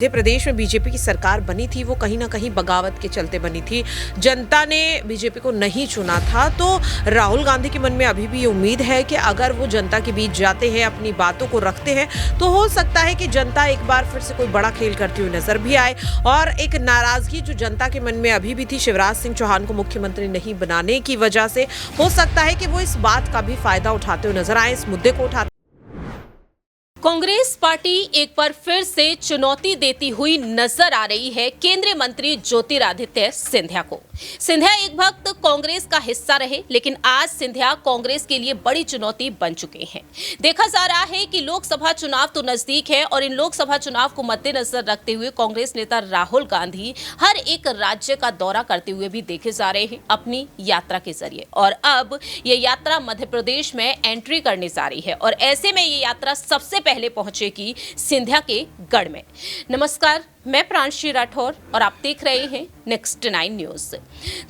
मध्य प्रदेश में बीजेपी की सरकार बनी थी वो कहीं ना कहीं बगावत के चलते बनी थी। जनता ने बीजेपी को नहीं चुना था, तो राहुल गांधी के मन में अभी भी ये उम्मीद है कि अगर वो जनता के बीच जाते हैं, अपनी बातों को रखते हैं, तो हो सकता है कि जनता एक बार फिर से कोई बड़ा खेल करती हुई नजर भी आए। और एक नाराजगी जो जनता के मन में अभी भी थी शिवराज सिंह चौहान को मुख्यमंत्री नहीं बनाने की वजह से, हो सकता है कि वो इस बात का भी फायदा उठाते हुए नजर आए, इस मुद्दे को उठाते। कांग्रेस पार्टी एक बार फिर से चुनौती देती हुई नजर आ रही है केंद्रीय मंत्री ज्योतिरादित्य सिंधिया को। सिंधिया एक वक्त कांग्रेस का हिस्सा रहे, लेकिन आज सिंधिया कांग्रेस के लिए बड़ी चुनौती बन चुके हैं। देखा जा रहा है कि लोकसभा चुनाव तो नजदीक है और इन लोकसभा चुनाव को मद्देनजर रखते हुए कांग्रेस नेता राहुल गांधी हर एक राज्य का दौरा करते हुए भी देखे जा रहे हैं अपनी यात्रा के जरिए। और अब ये यात्रा मध्य प्रदेश में एंट्री करने जा रही है और ऐसे में ये यात्रा सबसे पहले पहुंचेगी सिंधिया के गढ़ में। नमस्कार, मैं प्रांशी राठौर और आप देख रहे हैं नेक्स्ट 9 न्यूज।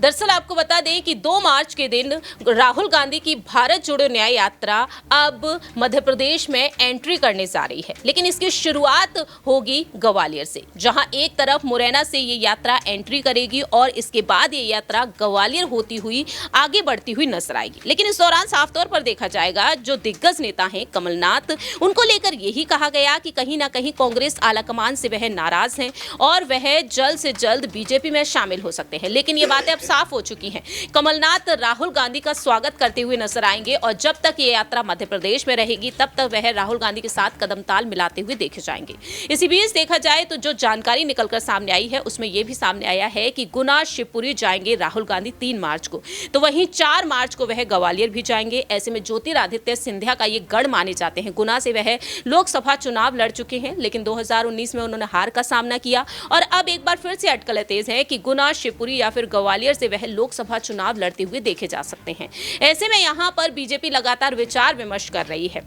दरअसल आपको बता दें कि 2 मार्च के दिन राहुल गांधी की भारत जोड़ो न्याय यात्रा अब मध्य प्रदेश में एंट्री करने जा रही है, लेकिन इसकी शुरुआत होगी ग्वालियर से, जहां एक तरफ मुरैना से ये यात्रा एंट्री करेगी और इसके बाद ये यात्रा ग्वालियर होती हुई आगे बढ़ती हुई नजर आएगी। लेकिन इस दौरान साफ तौर पर देखा जाएगा जो दिग्गज नेता हैं कमलनाथ, उनको लेकर यही कहा गया कि कहीं ना कहीं कांग्रेस आलाकमान से वह नाराज हैं और वह जल्द से जल्द बीजेपी में शामिल हो सकते हैं। लेकिन ये बातें अब साफ हो चुकी हैं। कमलनाथ राहुल गांधी का स्वागत करते हुए नजर आएंगे और जब तक ये यात्रा मध्य प्रदेश में रहेगी तब तक वह राहुल गांधी के साथ कदम ताल मिलाते हुए देखे जाएंगे। इसी बीच देखा जाए तो जो जानकारी निकलकर सामने आई है उसमें यह भी सामने आया है कि गुना शिवपुरी जाएंगे राहुल गांधी 3 मार्च को, तो वहीं 4 मार्च को वह ग्वालियर भी जाएंगे। ऐसे में ज्योतिरादित्य सिंधिया का ये गढ़ माने जाते हैं। गुना से वह लोकसभा चुनाव लड़ चुके हैं, लेकिन 2019 में उन्होंने हार का सामना किया और अब एक बार फिर से अटकलें तेज है कि गुना, शिवपुरी या फिर ग्वालियर से वह लोकसभा चुनाव लड़ते हुए देखे जा सकते हैं। ऐसे में यहां पर बीजेपी लगातार विचार विमर्श कर रही है।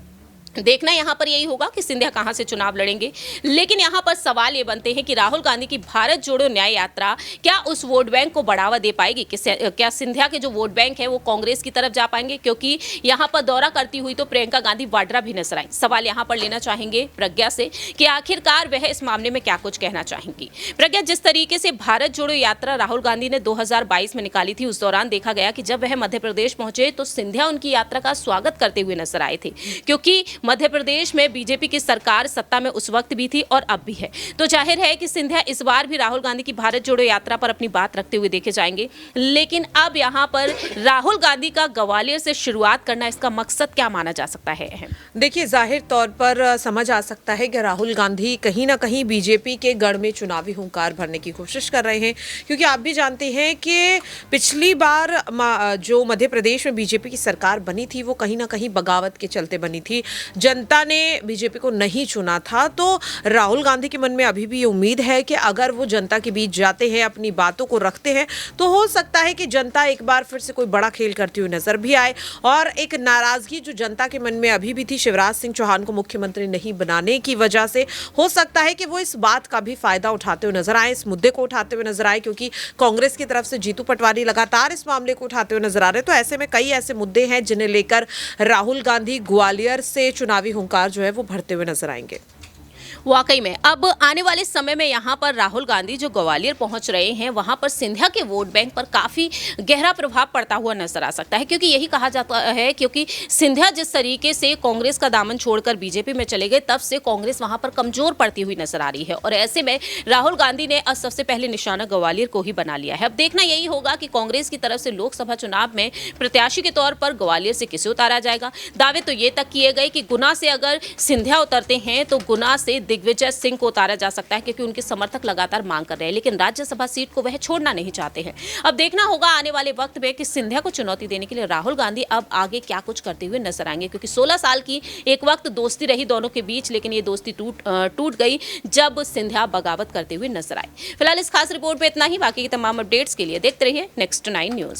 देखना यहां पर यही होगा कि सिंधिया कहां से चुनाव लड़ेंगे। लेकिन यहां पर सवाल ये बनते हैं कि राहुल गांधी की भारत जोड़ो न्याय यात्रा क्या उस वोट बैंक को बढ़ावा दे पाएगी? क्या सिंधिया के जो वोट बैंक है वो कांग्रेस की तरफ जा पाएंगे? क्योंकि यहां पर दौरा करती हुई तो प्रियंका गांधी वाड्रा भी नजर आई। सवाल यहां पर लेना चाहेंगे प्रज्ञा से कि आखिरकार वह इस मामले में क्या कुछ कहना चाहेंगी। प्रज्ञा, जिस तरीके से भारत जोड़ो यात्रा राहुल गांधी ने 2022 में निकाली थी, उस दौरान देखा गया कि जब वह मध्य प्रदेश पहुंचे तो सिंधिया उनकी यात्रा का स्वागत करते हुए नजर आए थे, क्योंकि मध्य प्रदेश में बीजेपी की सरकार सत्ता में उस वक्त भी थी और अब भी है। तो जाहिर है कि सिंधिया इस बार भी राहुल गांधी की भारत जोड़ो यात्रा पर अपनी बात रखते हुए देखे जाएंगे। लेकिन अब यहां पर राहुल गांधी का ग्वालियर से शुरुआत करना, इसका मकसद क्या माना जा सकता है? देखिए, जाहिर तौर पर समझ आ सकता है कि राहुल गांधी कहीं ना कहीं बीजेपी के गढ़ में चुनावी हुंकार भरने की कोशिश कर रहे हैं, क्योंकि आप भी जानते हैं कि पिछली बार जो मध्य प्रदेश में बीजेपी की सरकार बनी थी वो कहीं ना कहीं बगावत के चलते बनी थी। जनता ने बीजेपी को नहीं चुना था, तो राहुल गांधी के मन में अभी भी ये उम्मीद है कि अगर वो जनता के बीच जाते हैं, अपनी बातों को रखते हैं, तो हो सकता है कि जनता एक बार फिर से कोई बड़ा खेल करती हुई नजर भी आए। और एक नाराजगी जो जनता के मन में अभी भी थी शिवराज सिंह चौहान को मुख्यमंत्री नहीं बनाने की वजह से, हो सकता है कि वो इस बात का भी फायदा उठाते हुए नजर आए, इस मुद्दे को उठाते हुए नजर आए, क्योंकि कांग्रेस की तरफ से जीतू पटवारी लगातार इस मामले को उठाते हुए नजर आ रहे हैं। तो ऐसे में कई ऐसे मुद्दे हैं जिन्हें लेकर राहुल गांधी ग्वालियर से चुनावी हुंकार जो है वो भरते हुए नजर आएंगे। वाकई में अब आने वाले समय में यहाँ पर राहुल गांधी जो ग्वालियर पहुंच रहे हैं, वहां पर सिंधिया के वोट बैंक पर काफी गहरा प्रभाव पड़ता हुआ नजर आ सकता है, क्योंकि यही कहा जाता है क्योंकि सिंधिया जिस तरीके से कांग्रेस का दामन छोड़कर बीजेपी में चले गए, तब से कांग्रेस वहां पर कमजोर पड़ती हुई नजर आ रही है और ऐसे में राहुल गांधी ने अब सबसे पहले निशाना ग्वालियर को ही बना लिया है। अब देखना यही होगा कि कांग्रेस की तरफ से लोकसभा चुनाव में प्रत्याशी के तौर पर ग्वालियर से किसे उतारा जाएगा। दावे तो ये तक किए गए कि गुना से अगर सिंधिया उतरते हैं तो गुना से दिग्विजय सिंह को उतारा जा सकता है, क्योंकि उनके समर्थक लगातार मांग कर रहे हैं, लेकिन राज्यसभा सीट को वह छोड़ना नहीं चाहते हैं। अब देखना होगा आने वाले वक्त में कि सिंधिया को चुनौती देने के लिए राहुल गांधी अब आगे क्या कुछ करते हुए नजर आएंगे, क्योंकि 16 साल की एक वक्त दोस्ती रही दोनों के बीच, लेकिन ये दोस्ती टूट गई जब सिंधिया बगावत करते हुए नजर आए। फिलहाल इस खास रिपोर्ट में इतना ही। बाकी की तमाम अपडेट्स के लिए देखते रहिए नेक्स्ट 9 न्यूज।